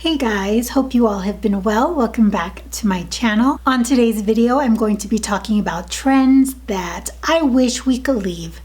Hey guys, hope you all have been well. Welcome back to my channel. On today's video, I'm going to be talking about trends that I wish we could leave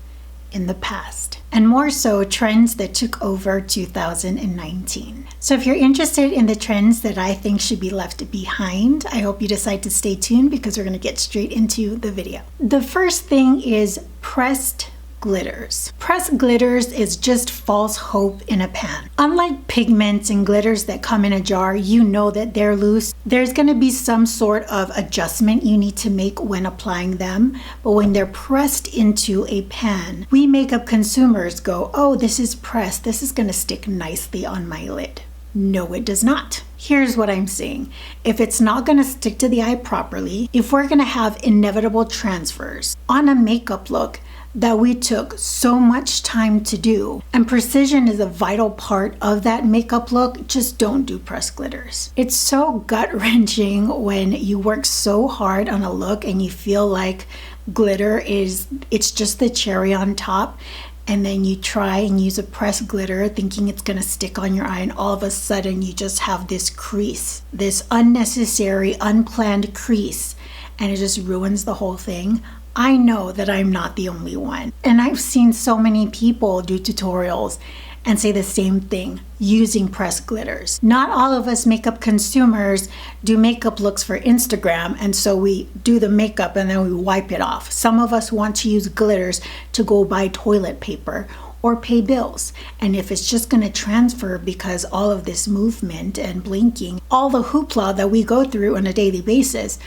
in the past, and more so trends that took over 2019. So if you're interested in the trends that I think should be left behind, I hope you decide to stay tuned because we're going to get straight into the video. The first thing is pressed glitters. Pressed glitters is just false hope in a pan. Unlike pigments and glitters that come in a jar, you know that they're loose. There's going to be some sort of adjustment you need to make when applying them, but when they're pressed into a pan, we makeup consumers go, oh, this is pressed. This is going to stick nicely on my lid. No, it does not. Here's what I'm saying. If it's not going to stick to the eye properly, if we're going to have inevitable transfers on a makeup look that we took so much time to do, and precision is a vital part of that makeup look, just don't do pressed glitters. It's so gut-wrenching when you work so hard on a look and you feel like glitter it's just the cherry on top, and then you try and use a pressed glitter thinking it's gonna stick on your eye, and all of a sudden you just have this crease, this unnecessary, unplanned crease, and it just ruins the whole thing. I know that I'm not the only one. And I've seen so many people do tutorials and say the same thing using pressed glitters. Not all of us makeup consumers do makeup looks for Instagram, and so we do the makeup and then we wipe it off. Some of us want to use glitters to go buy toilet paper or pay bills. And if it's just gonna transfer because all of this movement and blinking, all the hoopla that we go through on a daily basis,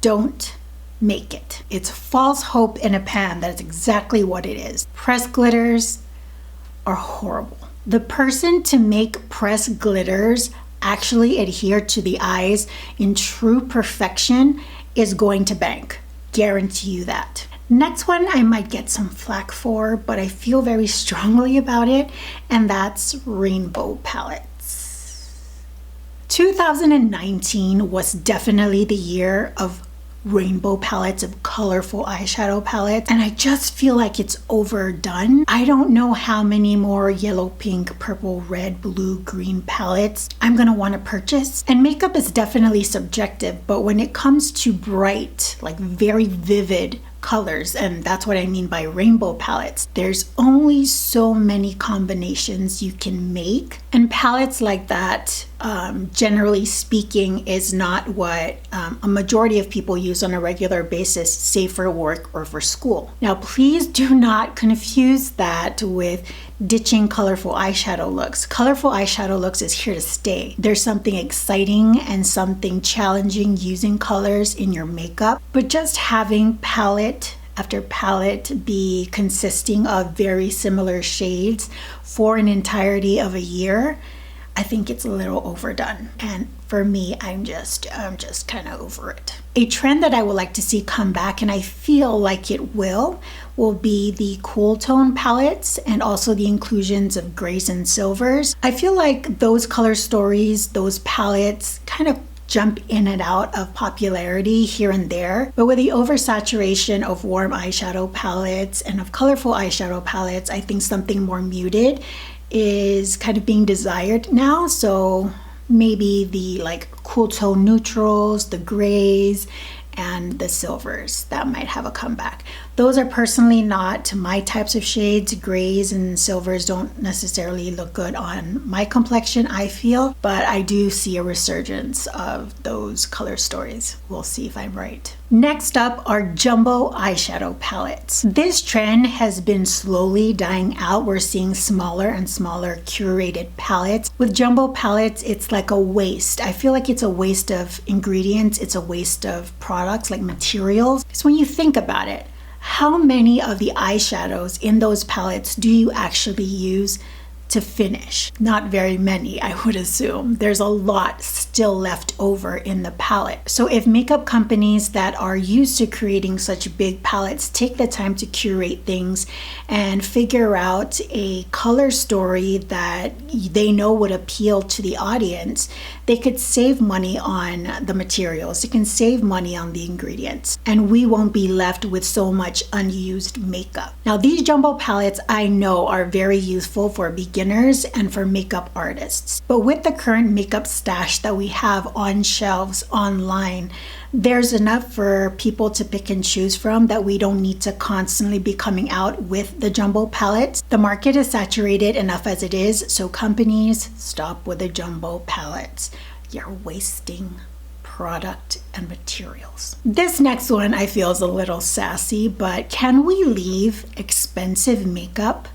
don't make it. It's false hope in a pan. That's exactly what it is. Pressed glitters are horrible. The person to make pressed glitters actually adhere to the eyes in true perfection is going to bank. Guarantee you that. Next one I might get some flack for, but I feel very strongly about it, and that's rainbow palettes. 2019 was definitely the year of rainbow palettes, of colorful eyeshadow palettes, and I just feel like it's overdone. I don't know how many more yellow, pink, purple, red, blue, green palettes I'm gonna want to purchase. And makeup is definitely subjective, but when it comes to bright, like very vivid colors, and that's what I mean by rainbow palettes, there's only so many combinations you can make, and palettes like that, generally speaking, is not what a majority of people use on a regular basis, say for work or for school. Now please do not confuse that with ditching colorful eyeshadow looks. Colorful eyeshadow looks is here to stay. There's something exciting and something challenging using colors in your makeup, but just having palette after palette be consisting of very similar shades for an entirety of a year, I think it's a little overdone. And for me, I'm just kind of over it. A trend that I would like to see come back, and I feel like it will be the cool tone palettes and also the inclusions of grays and silvers. I feel like those color stories, those palettes kind of jump in and out of popularity here and there, but with the oversaturation of warm eyeshadow palettes and of colorful eyeshadow palettes, I think something more muted is kind of being desired now. So maybe the like cool tone neutrals, the grays, and the silvers, that might have a comeback. Those are personally not my types of shades. Grays and silvers don't necessarily look good on my complexion, I feel, but I do see a resurgence of those color stories. We'll see if I'm right. Next up are jumbo eyeshadow palettes. This trend has been slowly dying out. We're seeing smaller and smaller curated palettes. With jumbo palettes, it's like a waste. I feel like it's a waste of ingredients. It's a waste of products, like materials. Because when you think about it, how many of the eyeshadows in those palettes do you actually use to finish? Not very many, I would assume. There's a lot still left over in the palette. So if makeup companies that are used to creating such big palettes take the time to curate things and figure out a color story that they know would appeal to the audience, they could save money on the materials. They can save money on the ingredients, and we won't be left with so much unused makeup. Now, these jumbo palettes I know are very useful for beginners beginners and for makeup artists. But with the current makeup stash that we have on shelves online, there's enough for people to pick and choose from that we don't need to constantly be coming out with the jumbo palettes. The market is saturated enough as it is, so companies, stop with the jumbo palettes. You're wasting product and materials. This next one I feel is a little sassy, but can we leave expensive makeup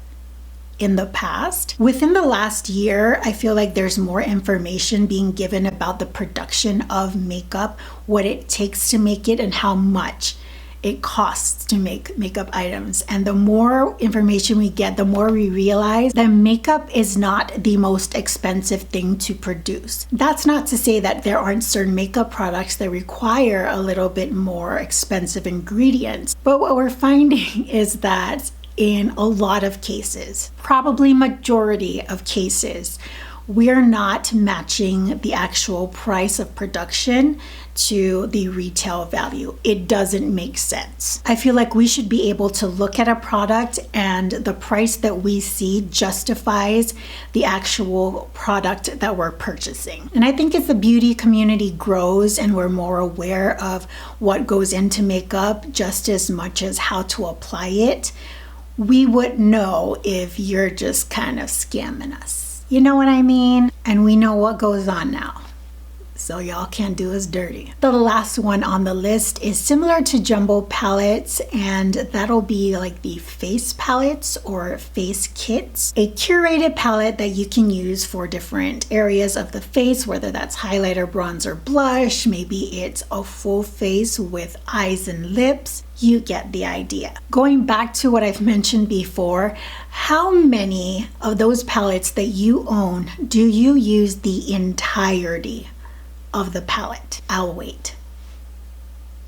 in the past? Within the last year, I feel like there's more information being given about the production of makeup, what it takes to make it, and how much it costs to make makeup items. And the more information we get, the more we realize that makeup is not the most expensive thing to produce. That's not to say that there aren't certain makeup products that require a little bit more expensive ingredients. But what we're finding is that in a lot of cases, probably majority of cases, we're not matching the actual price of production to the retail value. It doesn't make sense. I feel like we should be able to look at a product and the price that we see justifies the actual product that we're purchasing. And I think as the beauty community grows and we're more aware of what goes into makeup just as much as how to apply it, we would know if you're just kind of scamming us. You know what I mean? And we know what goes on now, so y'all can't do us dirty. The last one on the list is similar to jumbo palettes, and that'll be like the face palettes or face kits. A curated palette that you can use for different areas of the face, whether that's highlighter, bronzer, blush, maybe it's a full face with eyes and lips. You get the idea. Going back to what I've mentioned before, how many of those palettes that you own do you use the entirety of the palette? I'll wait.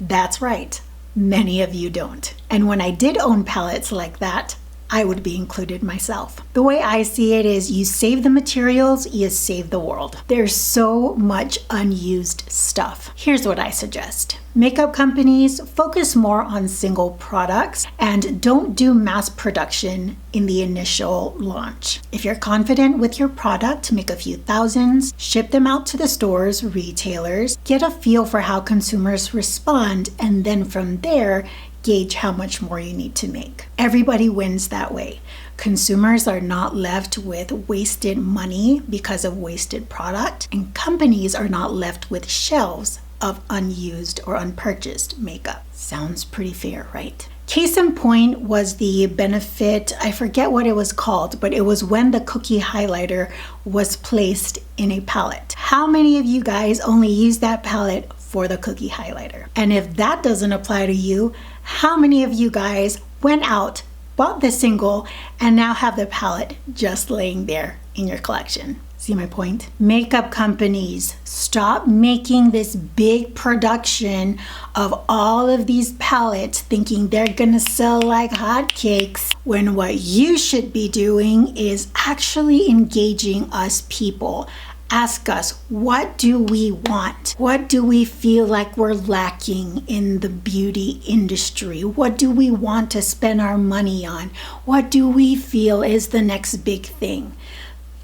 That's right, many of you don't. And when I did own palettes like that, I would be included myself. The way I see it is you save the materials, you save the world. There's so much unused stuff. Here's what I suggest. Makeup companies focus more on single products and don't do mass production in the initial launch. If you're confident with your product, make a few thousands, ship them out to the stores, retailers, get a feel for how consumers respond, and then from there, gauge how much more you need to make. Everybody wins that way. Consumers are not left with wasted money because of wasted product, and companies are not left with shelves of unused or unpurchased makeup. Sounds pretty fair, right? Case in point was the benefit, I forget what it was called, but it was when the cookie highlighter was placed in a palette. How many of you guys only use that palette for the cookie highlighter? And if that doesn't apply to you, how many of you guys went out, bought the single, and now have the palette just laying there in your collection? See my point? Makeup companies, stop making this big production of all of these palettes thinking they're gonna sell like hotcakes, when what you should be doing is actually engaging us people. Ask us, what do we want? What do we feel like we're lacking in the beauty industry? What do we want to spend our money on? What do we feel is the next big thing?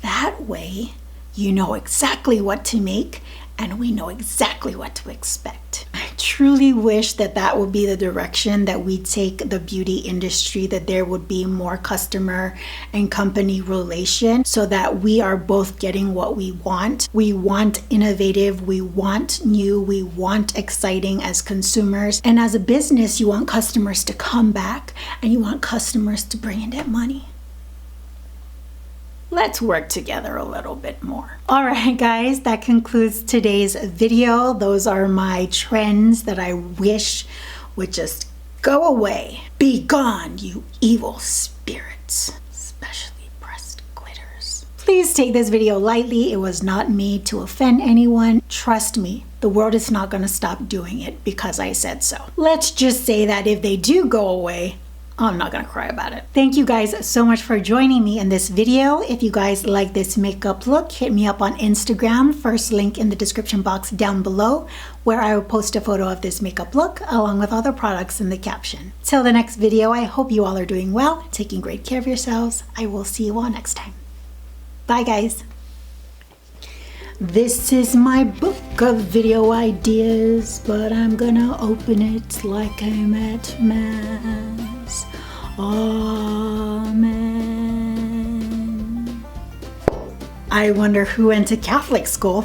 That way, you know exactly what to make, and we know exactly what to expect. I truly wish that that would be the direction that we take the beauty industry, that there would be more customer and company relation so that we are both getting what we want. We want innovative, we want new, we want exciting as consumers. And as a business, you want customers to come back and you want customers to bring in that money. Let's work together a little bit more. All right, guys, that concludes today's video. Those are my trends that I wish would just go away. Be gone, you evil spirits, especially breast quitters. Please take this video lightly. It was not made to offend anyone. Trust me, the world is not going to stop doing it because I said so. Let's just say that if they do go away, I'm not gonna cry about it. Thank you guys so much for joining me in this video. If you guys like this makeup look, hit me up on Instagram. First link in the description box down below, where I will post a photo of this makeup look along with other products in the caption. Till the next video, I hope you all are doing well, taking great care of yourselves. I will see you all next time. Bye, guys. This is my book of video ideas, but I'm gonna open it like I'm at Mass. Amen. I wonder who went to Catholic school.